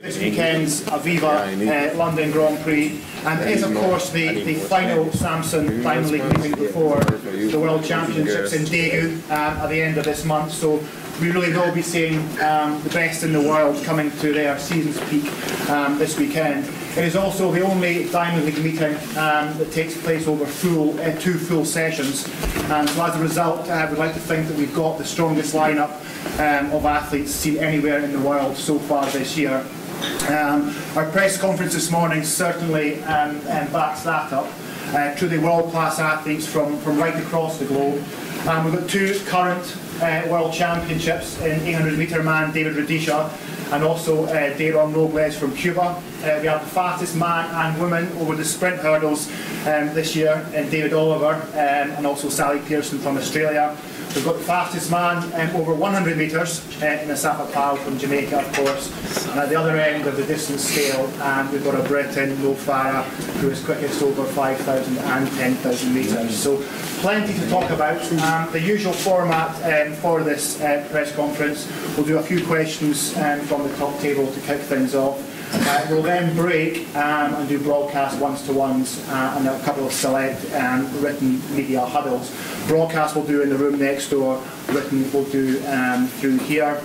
This weekend's Aviva London Grand Prix, and it is of course the final Samsung Diamond League meeting before the World Championships in Daegu at the end of this month. So we really will be seeing the best in the world coming to their season's peak this weekend. It is also the only Diamond League meeting that takes place over two full sessions, and so as a result we'd like to think that we've got the strongest lineup of athletes seen anywhere in the world so far this year. Our press conference this morning certainly backs that up. Truly world-class athletes from right across the globe. We've got two current World Championships in 800-metre man, David Rudisha, and also Robles from Cuba. We have the fastest man and woman over the sprint hurdles this year in David Oliver, and also Sally Pearson from Australia. We've got the fastest man over 100 metres in Asafa Powell from Jamaica, of course. And at the other end of the distance scale, we've got a Brit in Farah, who is quickest over 5,000 and 10,000 metres. So plenty to talk about. The usual format for this press conference, we'll do a few questions from the top table to kick things off. We'll then break and do broadcast ones-to-ones and a couple of select written media huddles. Broadcast we'll do in the room next door, written we'll do through here.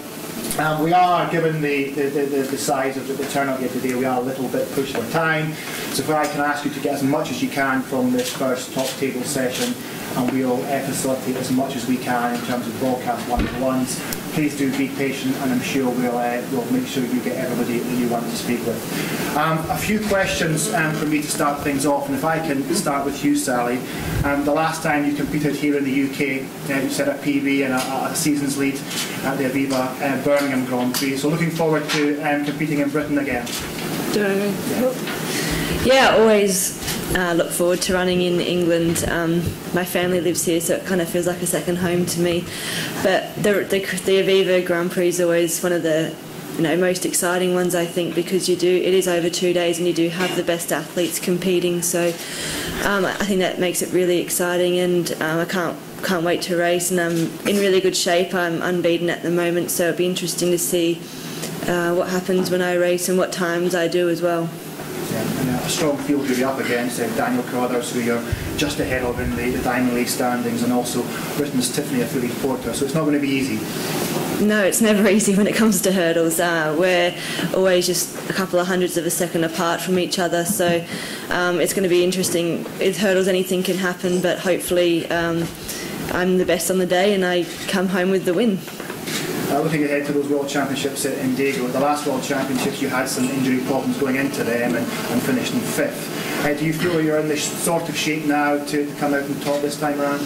We are, given the size of the turnout here today, we are a little bit pushed for time. So if I can ask you to get as much as you can from this first top table session, and we'll facilitate as much as we can in terms of broadcast one-to-ones. Please do be patient, and I'm sure we'll make sure you get everybody that you want to speak with. A few questions for me to start things off, and if I can start with you, Sally. The last time you competed here in the UK, you set a PB and a season's lead at the Aviva Birmingham Grand Prix. So looking forward to competing in Britain again. Yeah, always look forward to running in England. My family lives here, so it kind of feels like a second home to me. But the Aviva Grand Prix is always one of the most exciting ones, I think, because it is over 2 days and you do have the best athletes competing. So I think that makes it really exciting, and I can't wait to race. And I'm in really good shape. I'm unbeaten at the moment, so it'll be interesting to see what happens when I race and what times I do as well. And a strong field you'll be up against Daniel Carruthers, who you're just ahead of in the Diamond League standings, and also Britain's Tiffany Afili-Porter, so it's not going to be easy. No, it's never easy when it comes to hurdles. We're always just a couple of hundredths of a second apart from each other, so it's going to be interesting. With hurdles anything can happen, but hopefully I'm the best on the day and I come home with the win. Looking ahead to those World Championships in Daegu, the last World Championships you had some injury problems going into them and finished in 5th. Do you feel you're in this sort of shape now to come out and top this time around?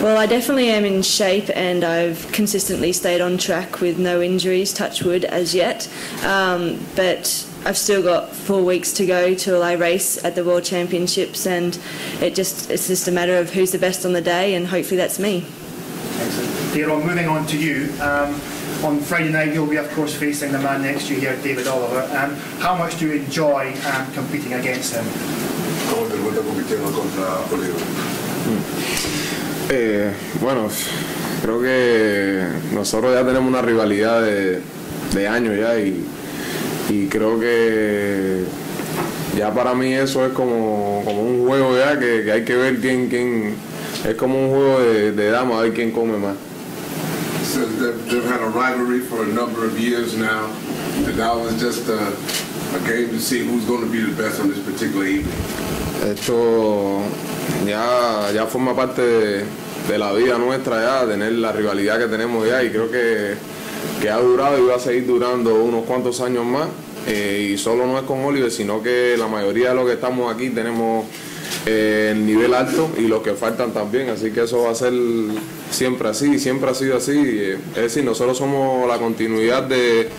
Well, I definitely am in shape, and I've consistently stayed on track with no injuries, touch wood, as yet. But I've still got 4 weeks to go till I race at the World Championships, and it's just a matter of who's the best on the day, and hopefully that's me. Excellent. Deron, moving on to you. On Friday night you'll be of course facing the man next to you here, David Oliver. How much do you enjoy competing against him? Bueno, creo que nosotros ya tenemos una rivalidad de años ya, y creo que ya para mí eso es como un juego ya que hay que ver quién es como un juego de damas, a ver quién come más. So they've had a rivalry for a number of years now, and that was just a game to see who's going to be the best on this particular evening. Esto ya forma parte de la vida nuestra ya, tener la rivalidad que tenemos ya, y creo que ha durado y va a seguir durando unos cuantos años más, y solo no es con Oliver, sino que la mayoría de los que estamos aquí tenemos el nivel alto y los que faltan también, así que eso va a ser siempre así, siempre ha sido así. Es decir, nosotros somos la continuidad de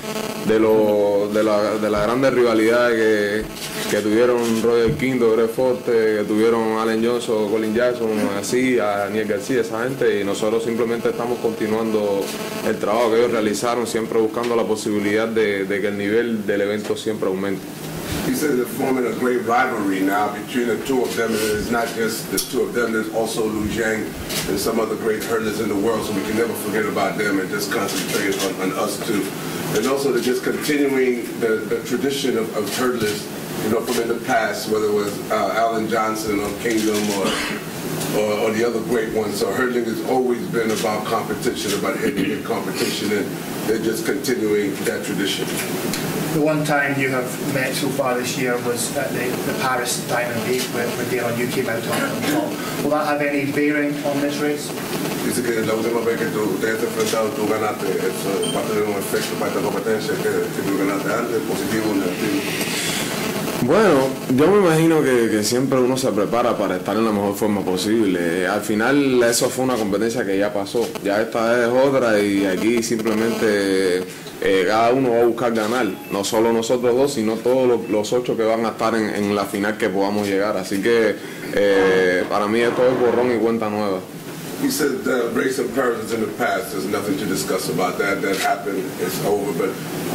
las grandes rivalidades que tuvieron Roger Quinto, Greg Forte, que tuvieron Allen Johnson, Colin Jackson, así, a Daniel García, esa gente, y nosotros simplemente estamos continuando el trabajo que ellos realizaron, siempre buscando la posibilidad de que el nivel del evento siempre aumente. He said they're forming a great rivalry now between the two of them, and it's not just the two of them, there's also Lu Zhang and some other great hurdlers in the world, so we can never forget about them and just concentrate on us two. and also just continuing the tradition of hurdlers, from in the past, whether it was Alan Johnson or Kingdom or the other great ones. So hurdling has always been about competition, about head-to-head competition, and they're just continuing that tradition. The one time you have met so far this year was at the Paris Diamond League, where Dale and you came out on top. Will that have any bearing on this race? Dice que la última vez que ustedes se enfrentaron, tú ganaste. Eso va a tener un efecto para esta competencia que tú ganaste antes, positivo o negativo. Bueno, yo me imagino que siempre uno se prepara para estar en la mejor forma posible. Al final eso fue una competencia que ya pasó, ya esta es otra y aquí simplemente cada uno va a buscar ganar, no solo nosotros dos, sino todos los 8 que van a estar en la final que podamos llegar. Así que para mí esto es borrón y cuenta nueva. He said the race in Paris is in the past. There's nothing to discuss about that. That happened. It's over. But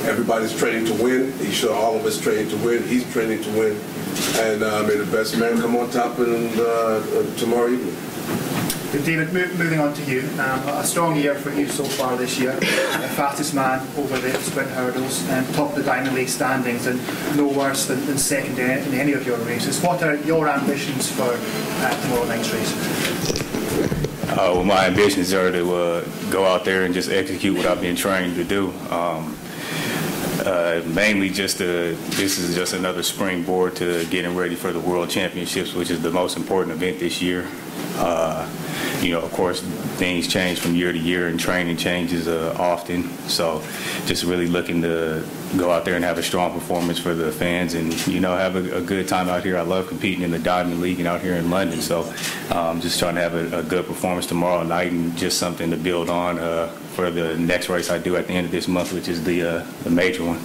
everybody's training to win. He sure all of us training to win. He's training to win. And may the best man come on top tomorrow evening. David, moving on to you. A strong year for you so far this year. The fastest man over the sprint hurdles, top of the Diamond League standings, and no worse than second in any of your races. What are your ambitions for tomorrow night's race? Well, my ambitions are to go out there and just execute what I've been trained to do. Mainly this is just another springboard to getting ready for the World Championships, which is the most important event this year. Of course, things change from year to year and training changes often. So just really looking to go out there and have a strong performance for the fans and, have a good time out here. I love competing in the Diamond League and out here in London. So just trying to have a good performance tomorrow night and just something to build on for the next race I do at the end of this month, which is the major one.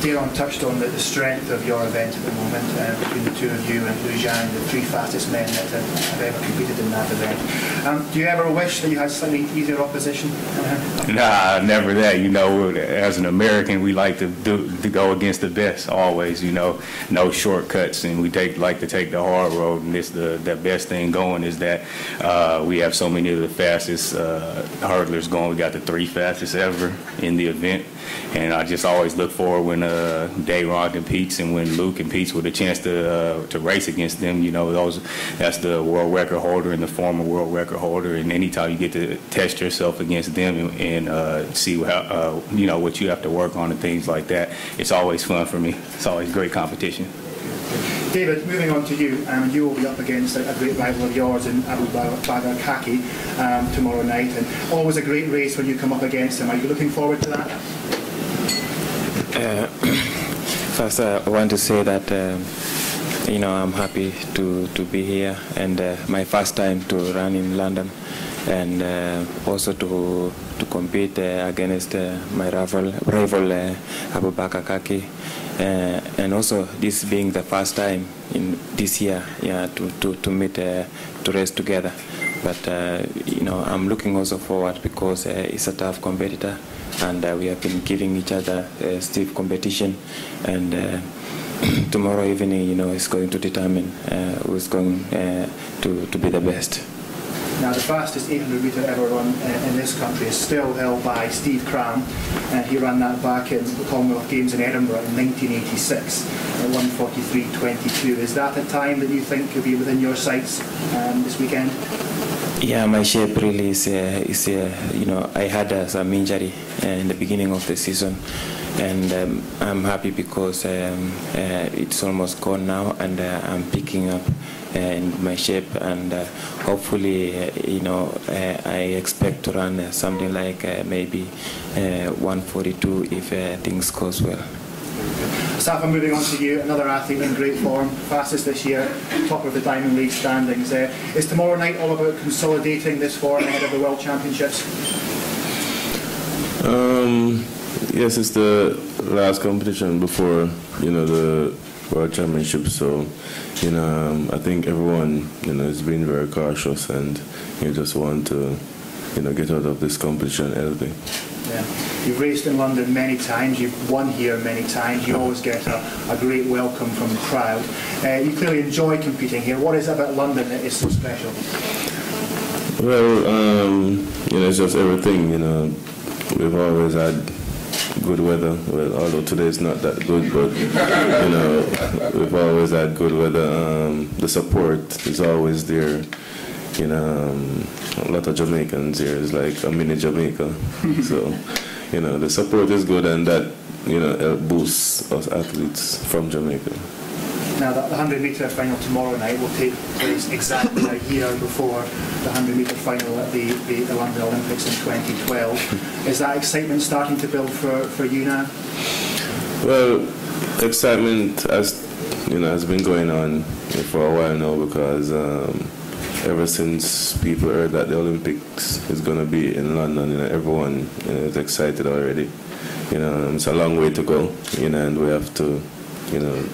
Dale touched on the strength of your event at the moment between the two of you and Lu Zhang, the 3 fastest men that have ever competed in that event. Do you ever wish that you had slightly easier opposition? Nah, never that. As an American, we like to go against the best always. No shortcuts, and we like to take the hard road. And the best thing going is that we have so many of the fastest hurdlers going. We got the 3 fastest ever in the event, and I just always look forward when Dayron competes and when Luke competes with a chance to race against them. That's the world record holder and the former world record holder, and anytime you get to test yourself against them and see how what you have to work on and things like that, it's always fun for me. It's always great competition. David, moving on to you, you will be up against a great rival of yours in Abu Bakr Kaki tomorrow night, and always a great race when you come up against him. Are you looking forward to that? First, I want to say that I'm happy to be here, and my first time to run in London, and also to compete against my rival Abu Bakr Kaki, and also this being the first time in this year, to meet to race together. But I'm looking also forward because it's a tough competitor, and we have been giving each other stiff competition, and tomorrow evening, is going to determine who's going to be the best. Now, the fastest 800 metre ever run in this country is still held by Steve Cram. He ran that back in the Commonwealth Games in Edinburgh in 1986 at 1:43.22. Is that a time that you think could be within your sights this weekend? Yeah, my shape really is I had some injury in the beginning of the season, and I'm happy because it's almost gone now, and I'm picking up in my shape, and hopefully, I expect to run something like maybe 1:42 if things goes well. Safa, moving on to you, another athlete in great form, fastest this year, top of the Diamond League standings. Is tomorrow night all about consolidating this form ahead of the World Championships? Yes, it's the last competition before the World Championships. So I think everyone is being very cautious, and you just want to get out of this competition and everything. Yeah. You've raced in London many times, you've won here many times, you always get a great welcome from the crowd. You clearly enjoy competing here. What is it about London that is so special? Well, it's just everything, We've always had good weather. Well, although today is not that good, but you know, we've always had good weather. The support is always there. You know, a lot of Jamaicans here is like a mini Jamaica. So, you know, the support is good, and that, you know, help boosts us athletes from Jamaica. Now, the 100-metre final tomorrow night will take place exactly a year before the 100-metre final at the London Olympics in 2012. Is that excitement starting to build for you now? Well, excitement has been going on for a while now, because ever since people heard that the Olympics is going to be in London, you know, everyone is excited already. You know, it's a long way to go, you know, and we have to, you know,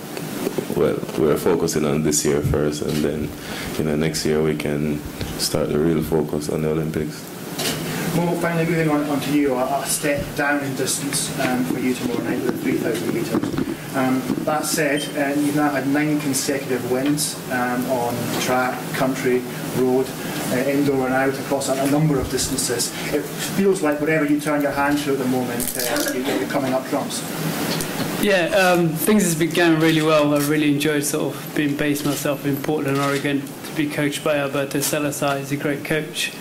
well, we're focusing on this year first, and then, you know, next year we can start the real focus on the Olympics. Well, finally moving on to you, a step down in distance for you tomorrow night with 3,000 metres. That said, you've now had 9 consecutive wins on track, country, road, indoor and out across a number of distances. It feels like whatever you turn your hand to at the moment, you're coming up trumps. Yeah, things has been going really well. I really enjoyed sort of being based myself in Portland, Oregon, to be coached by Alberto Salazar. He's a great coach.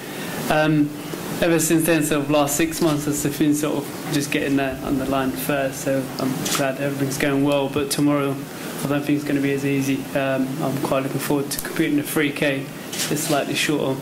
Ever since then, sort of last 6 months, I've been sort of just getting there on the line first. So I'm glad everything's going well. But tomorrow, I don't think it's going to be as easy. I'm quite looking forward to competing the 3K. It's slightly shorter,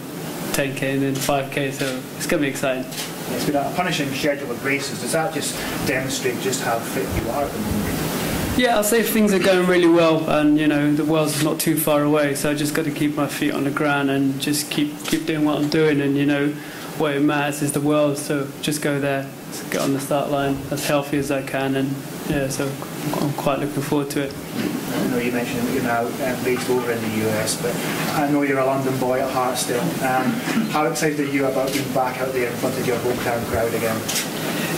10K and then 5K. So it's going to be exciting. It's been a punishing schedule of races. Does that just demonstrate just how fit you are at the moment? Yeah, I'll say things are going really well, and you know the world's not too far away. So I just got to keep my feet on the ground and just keep doing what I'm doing. And you know, what it matters is the world. So just go there, get on the start line as healthy as I can, and yeah, so I'm quite looking forward to it. I know you mentioned that you're now based over in the US, but I know you're a London boy at heart still. How excited are you about being back out there in front of your hometown crowd again?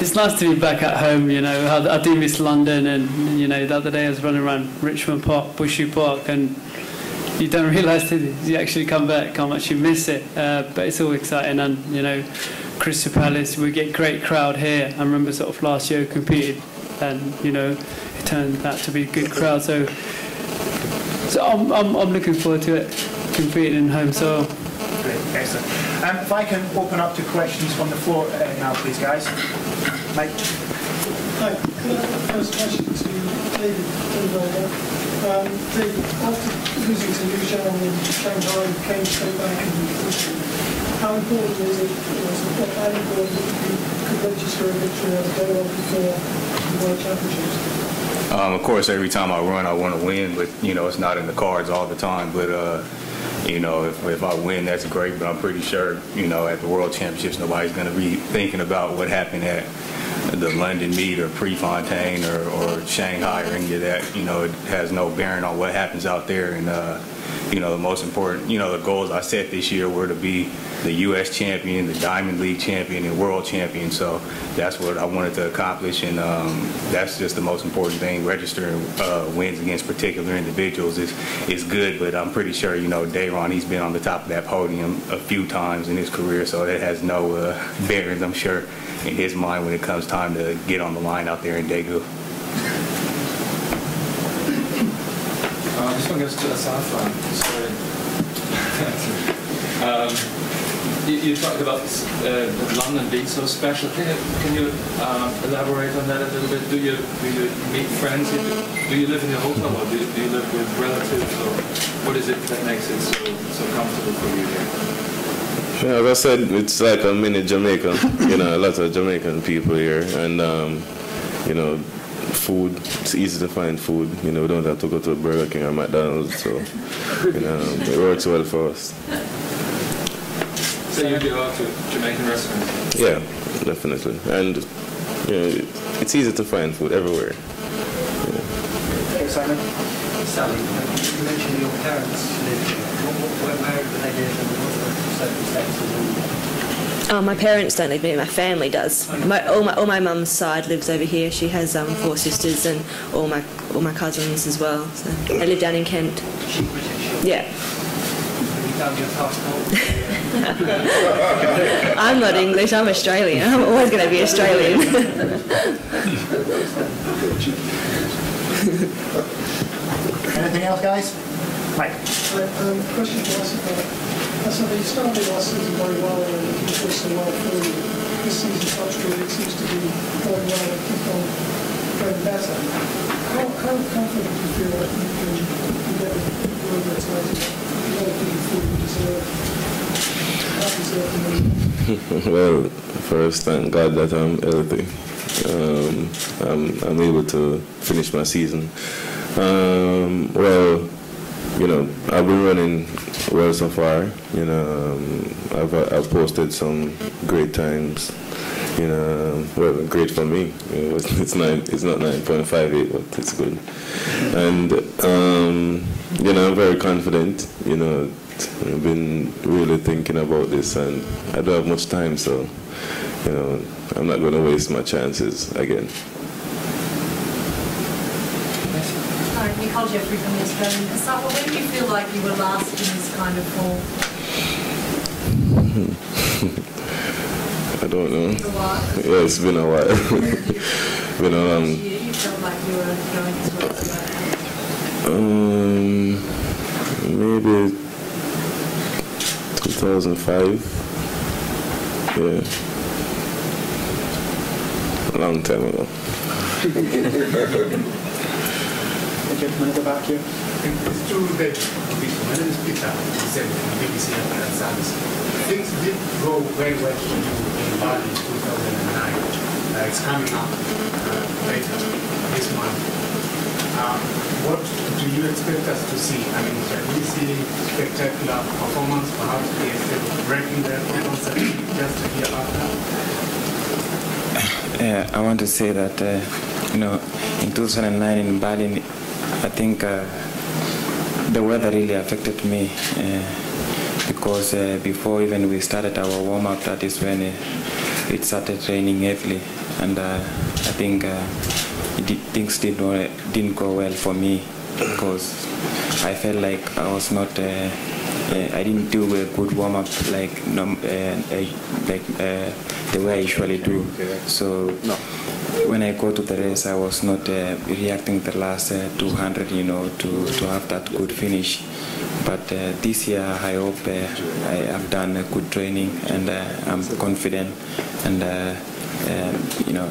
It's nice to be back at home, you know. I do miss London, and you know, the other day I was running around Richmond Park, Bushy Park, and you don't realise that you actually come back how much you miss it. But it's all exciting, and you know, Crystal Palace, we get great crowd here. I remember sort of last year competed, and you know, it turned out to be a good crowd. So I'm looking forward to it, competing in home soil. Great, excellent. If I can open up to questions from the floor now, please, guys. Mike. Hi, could I have the first question to David? David, after losing to Liu Zhang in Shanghai, came straight back and how important is it, how important is it you could register a victory on day one before the World Championships? Of course, every time I run, I want to win, but you know, it's not in the cards all the time. But you know, if I win, that's great. But I'm pretty sure, you know, at the World Championships, nobody's going to be thinking about what happened at the London meet or Prefontaine or Shanghai or any of that. You know, it has no bearing on what happens out there. And you know, the most important, you know, the goals I set this year were to be the U.S. champion, the Diamond League champion, and world champion. So that's what I wanted to accomplish, and that's just the most important thing. Registering wins against particular individuals is good, but I'm pretty sure, you know, Dayron, he's been on the top of that podium a few times in his career, so that has no bearings, I'm sure, in his mind when it comes time to get on the line out there in Daegu. This one goes to Asafan. You talked about London being so special. Can you elaborate on that a little bit? Do you meet friends? Do you live in a hotel, or do you live with relatives? Or what is it that makes it so comfortable for you here? Yeah, as I said, it's like a mini Jamaica. You know, a lot of Jamaican people here, and you know, food. It's easy to find food. You know, we don't have to go to a Burger King or McDonald's, so you know, it works well for us. So you go out to Jamaican restaurants? Yeah, definitely. And you know, it's easy to find food everywhere. Yeah. Hey, Simon. Sally, you mentioned your parents lived here. Where do they live and what circumstances? Oh, my parents don't live here. My family does. All my mum's side lives over here. She has 4 sisters and all my cousins as well. So they live down in Kent. Is she British? Yeah. Have you found your passport? I'm not English, I'm Australian. I'm always going to be Australian. Anything else, guys? Mike. Question to us about, so you started last season very well and it was so well for you. This season, touch rate, it seems to be going well and keep on going better. How confident do you feel that you can get a little bit of time? What do you feel you deserve? How deserve the money? Well, first, thank God that I'm healthy. I'm able to finish my season. Well, you know, I've been running well so far. You know, I've posted some great times. You know, well, great for me. You know, it's not 9.58, but it's good. And you know, I'm very confident. You know, I've been really thinking about this, and I don't have much time, so you know, I'm not going to waste my chances again. Nicole Jeffrey from the Australian. So when do you feel like you were last in this kind of form? I don't know. It's a while. Yeah, it's been a while. Been a long. You felt like you were going towards that? Maybe 2005. Yeah. A long time ago. Gentleman at the back here. It's true that when it is Peter, he said BBC and Sons, things did go very well for you in Bali 2009. It's coming up later this month. What do you expect us to see? I mean, can we see spectacular performance, perhaps instead of breaking the records just a year after? I want to say that, you know, in 2009 in Bali, I think the weather really affected me because before even we started our warm-up, that is when it started raining heavily, and I think things didn't go well for me because I felt like I was not. I didn't do a good warm-up like the way I usually do. So when I go to the race, I was not reacting the last 200, you know, to have that good finish. But this year, I hope I have done a good training, and I'm confident, and you know,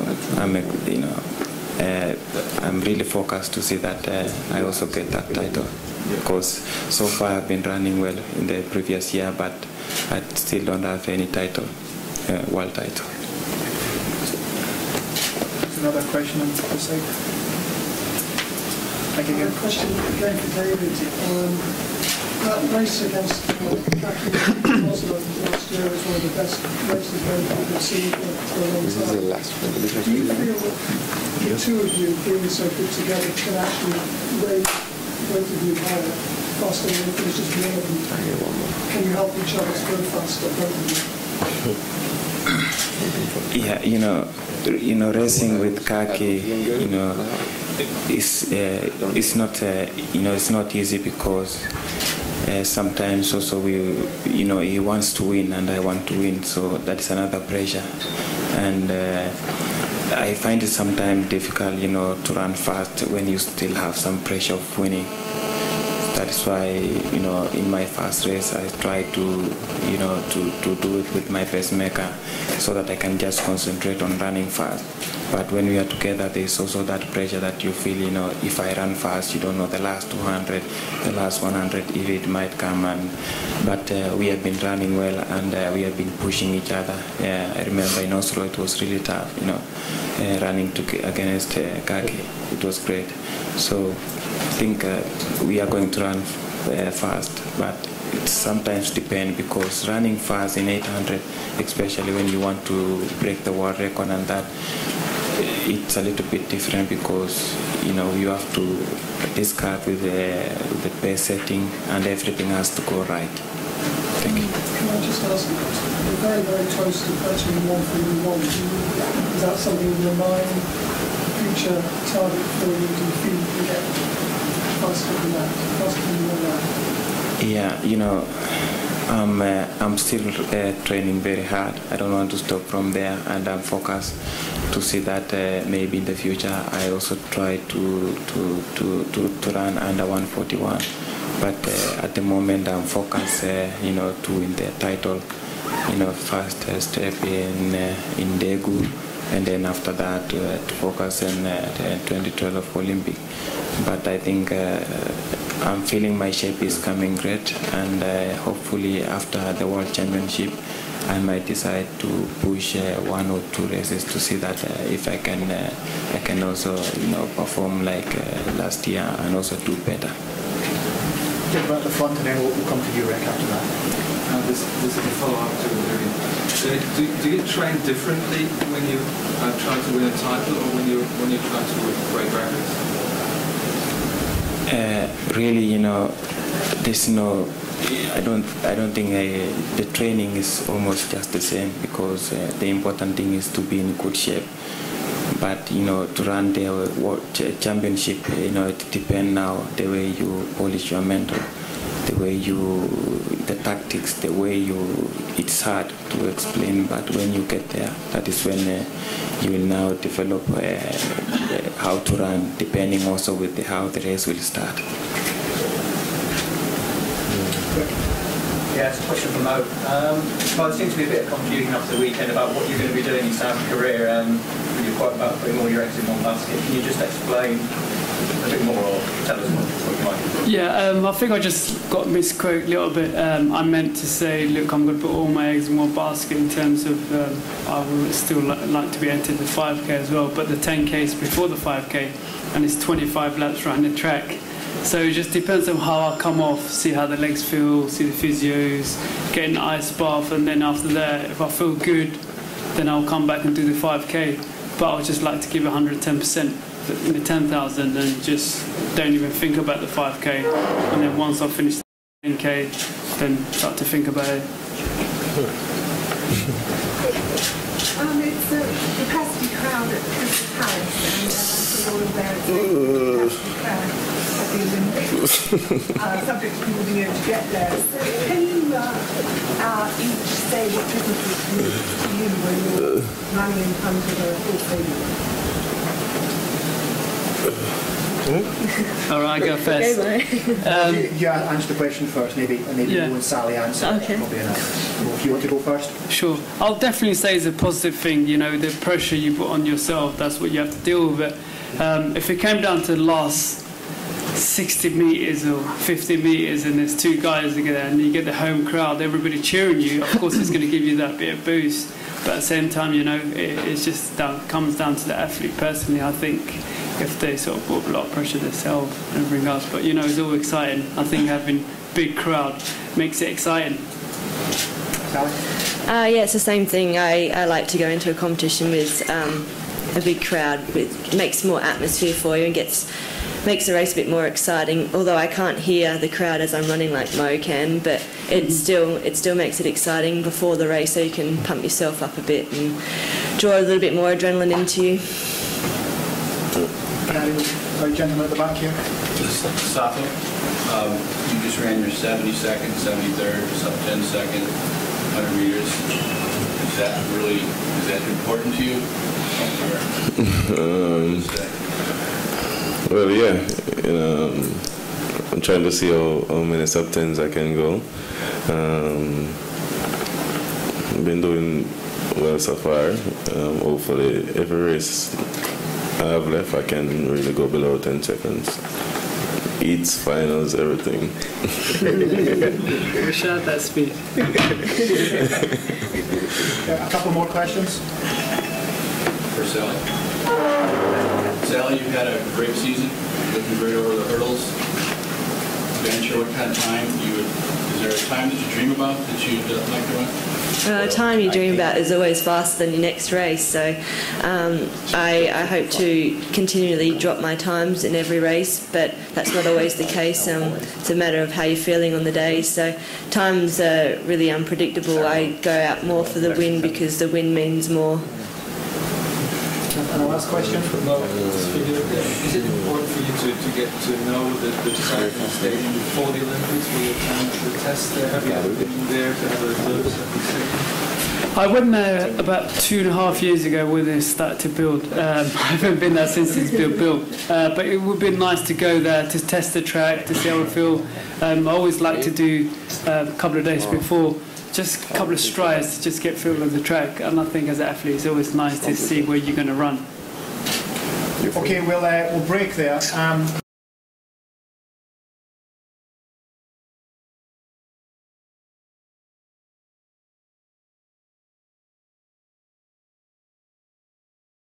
I'm really focused to see that I also get that title. Because so far I've been running well in the previous year, but I still don't have any title, world title. Another question on the side. Thank you. A question again for David. That race against Oslo last year was one of the best races we've seen for a long time. Do you feel that the two of you being so good together can actually raise both of you higher faster than if it's just one of them? Can you help each other to go faster, both of you? Yeah, you know, racing with Kaki, you know, it's not, you know, it's not easy because sometimes also you know, he wants to win and I want to win, so that's another pressure, and I find it sometimes difficult, you know, to run fast when you still have some pressure of winning. That is why, you know, in my first race I try to, you know, to do it with my pacemaker so that I can just concentrate on running fast. But when we are together, there is also that pressure that you feel, you know, if I run fast, you don't know the last 200, the last 100, if it might come. But we have been running well, and we have been pushing each other. I remember in Oslo it was really tough, you know, running against Kaki. It was great. So I think we are going to run fast, but it sometimes depends, because running fast in 800, especially when you want to break the world record and that, it's a little bit different because, you know, you have to discard with the pace setting and everything has to go right. Thank you. Can I just ask, you're very, very close to punching 131. Is that something in your mind, future target for you? Do you feel you can get faster than that, faster than that? Yeah, you know, I'm still training very hard. I don't want to stop from there, and I'm focused to see that maybe in the future I also try to run under 141. But at the moment I'm focused, to win the title. First step in Daegu, and then after that to focus on the 2012 Olympic. But I think I'm feeling my shape is coming great, and hopefully after the World Championship I might decide to push 1 or 2 races to see that if I can also perform like last year and also do better. Get about the front, and then we'll come to you, Rick, after that. This is a follow-up to Vivian. So do you train differently when you try to win a title, or when you try to break records? Really, there's no. I don't think the training is almost just the same, because the important thing is to be in good shape. But to run the World Championship, it depends now the way you polish your mental, the way the tactics, the way it's hard to explain, but when you get there, that is when you will now develop how to run, depending also with how the race will start. Yeah, it's a question from Mo. Well, there seems to be a bit of confusion after the weekend about what you're going to be doing in South Korea. You're quite about putting all your eggs in one basket. Can you just explain a bit more, or tell us what you might do? Yeah, I think I just got misquoted a little bit. I meant to say, look, I'm going to put all my eggs in one basket in terms of I would still like to be entered the 5K as well, but the 10K is before the 5K, and it's 25 laps around the track. So it just depends on how I come off, see how the legs feel, see the physios, get an ice bath, and then after that, if I feel good, then I'll come back and do the 5K. But I would just like to give 110% in the 10,000 and just don't even think about the 5K. And then once I finish the 10K, then start to think about it. It's a capacity crowd at Crystal Palace, and all of their crowd at the Olympics, subject to people being able to get there. So can you each say what difference it makes to you when you're running in front of a full stadium? All right, I go first. You answer the question first, maybe you and Sally answer. Okay. Probably enough. If you want to go first. Sure. I'll definitely say it's a positive thing, the pressure you put on yourself, that's what you have to deal with. It. If it came down to the last 60 metres or 50 metres and there's 2 guys together and you get the home crowd, everybody cheering you, of course it's going to give you that bit of boost. But at the same time, it's just comes down to the athlete. Personally, I think if they sort of put a lot of pressure themselves and everything else, but it's all exciting. I think having big crowd makes it exciting. Yeah, it's the same thing. I like to go into a competition with a big crowd. It makes more atmosphere for you and makes the race a bit more exciting. Although I can't hear the crowd as I'm running like Mo can, but it still makes it exciting before the race, so you can pump yourself up a bit and draw a little bit more adrenaline into you. Gentleman at the back here. Sato, you just ran your 72nd, 73rd, sub 10 second, 100 meters. Is that important to you? Well, yeah, I'm trying to see how many sub 10s I can go. I've been doing well so far. Hopefully, every race I have left, I can really go below 10 seconds. Eats, finals, everything. Wish I had that speed. A couple more questions. For Sally. Sally, you've had a great season, looking great over the hurdles. Venture, what kind of time is there a time that you dream about that you'd like to run? The time you dream about is always faster than your next race, so I hope to continually drop my times in every race, but that's not always the case. It's a matter of how you're feeling on the day, so times are really unpredictable. I go out more for the win because the win means more. And the last question? No, is it important for you to get to know the track and stadium before the Olympics? Will you plan to test there? Have you been there to have a look at the I went there about 2.5 years ago when they started to build. I haven't been there since it's been built. But it would be nice to go there to test the track, to see how it feels. I always like to do a couple of days before, just a couple of strides to just get feel of the track. And I think as an athlete, it's always nice to see where you're going to run. Okay, we'll break there.